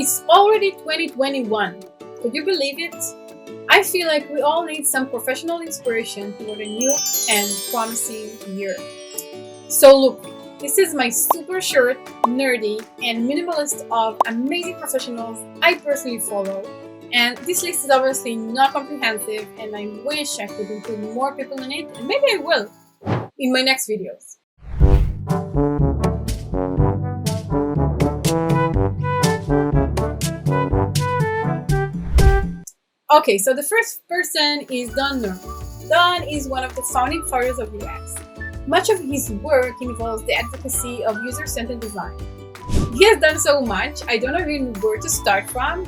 It's already 2021. Could you believe it? I feel like we all need some professional inspiration toward a new and promising year. So look, this is my super short, nerdy, and minimalist of amazing professionals I personally follow. And this list is obviously not comprehensive, and I wish I could include more people in it, and maybe I will in my next videos. Okay, so the first person is Don Noor. Don is one of the founding fathers of UX. Much of his work involves the advocacy of user-centered design. He has done so much, I don't know even where to start from.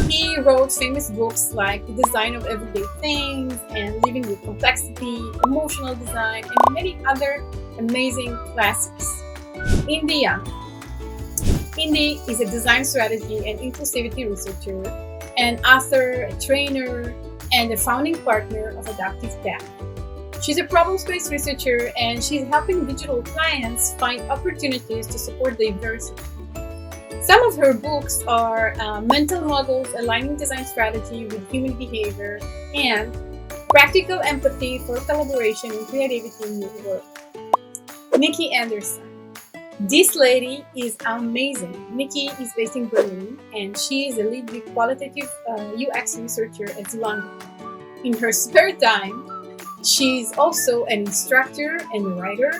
He wrote famous books like The Design of Everyday Things and Living with Complexity, Emotional Design, and many other amazing classics. Indi Young. Indi is a design strategy and inclusivity researcher, an author, a trainer, and a founding partner of Adaptive Path. She's a problem-based researcher, and she's helping digital clients find opportunities to support diversity. Some of her books are Mental Models Aligning Design Strategy with Human Behavior and Practical Empathy for Collaboration and Creativity in New Work. Nikki Anderson. This lady is amazing. Nikki is based in Berlin, and she is a lead qualitative UX researcher at London. In her spare time, she's also an instructor and a writer.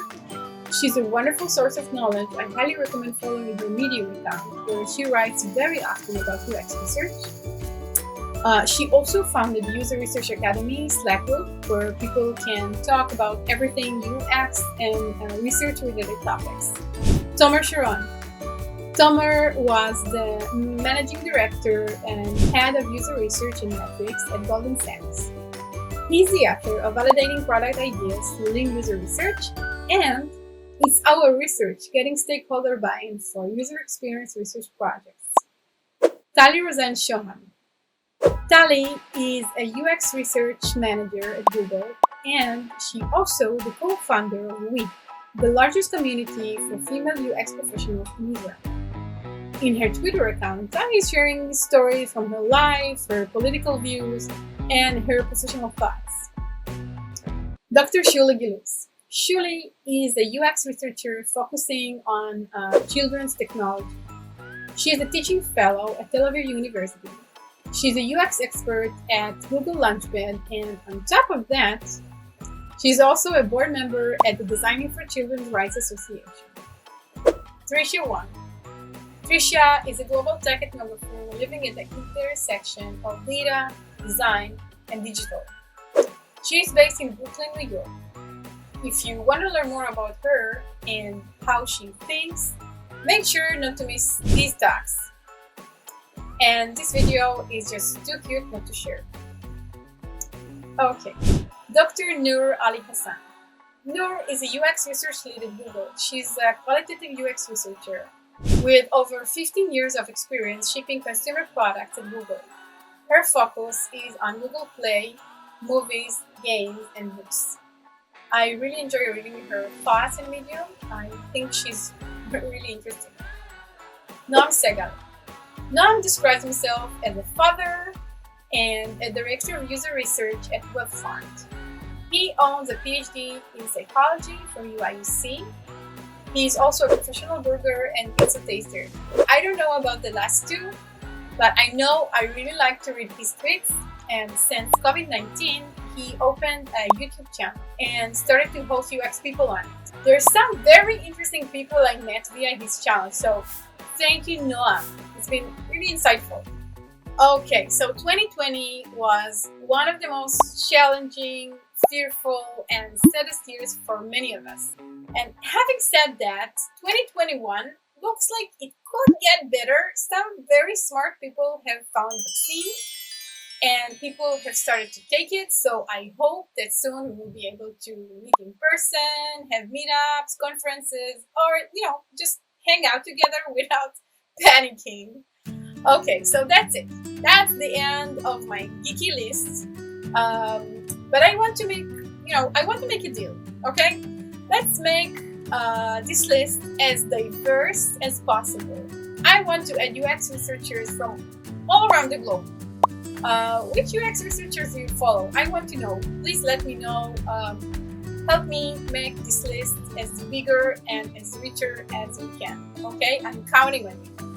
She's a wonderful source of knowledge. I highly recommend following her Medium account, where she writes very often about UX research. She also founded the User Research Academy Slack group, where people can talk about everything UX and research-related topics. Sharon. Tomer was the managing director and head of user research and metrics at Goldman Sachs. He's the author of Validating Product Ideas Through Lean User Research, and it's our research getting stakeholder buy-in for user experience research projects. Rosenshon. Tali is a UX research manager at Google, and she also the co-founder of We, the largest community for female UX professionals in Israel. In her Twitter account, Tali is sharing stories from her life, her political views, and her professional thoughts. Dr. Shuli Gillis. Shuli is a UX researcher focusing on children's technology. She is a teaching fellow at Tel Aviv University. She's a UX expert at Google Launchpad, and on top of that, she's also a board member at the Designing for Children's Rights Association. Tricia Wang. Tricia is a global tech ethnographer living at the intersection of data, design, and digital. She is based in Brooklyn, New York. If you want to learn more about her and how she thinks, make sure not to miss these talks. And this video is just too cute not to share. Okay, Dr. Noor Ali Hassan. Noor is a UX research lead at Google. She's a qualitative UX researcher with over 15 years of experience shipping consumer products at Google. Her focus is on Google Play, movies, games, and books. I really enjoy reading her thoughts in Medium. I think she's really interesting. Noam Segal. Noam describes himself as a father and a director of user research at Webfont. He owns a PhD in psychology from UIUC. He is also a professional burger and pizza taster. I don't know about the last two, but I know I really like to read his tweets, and since COVID-19, he opened a YouTube channel and started to host UX people on it. There's some very interesting people I met via his channel, so thank you, Noah. It's been really insightful. Okay, so 2020 was one of the most challenging, fearful, and saddest years for many of us. And having said that, 2021 looks like it could get better. Some very smart people have found the vaccine, and people have started to take it. So I hope that soon we will be able to meet in person, have meetups, conferences, or, just hang out together without panicking. Okay, so that's it. That's the end of my geeky list. But I want to make a deal, okay? Let's make this list as diverse as possible. I want to add UX researchers from all around the globe. Which UX researchers do you follow? I want to know. Please let me know. Help me make this list as bigger and as richer as we can. Okay, I'm counting on you.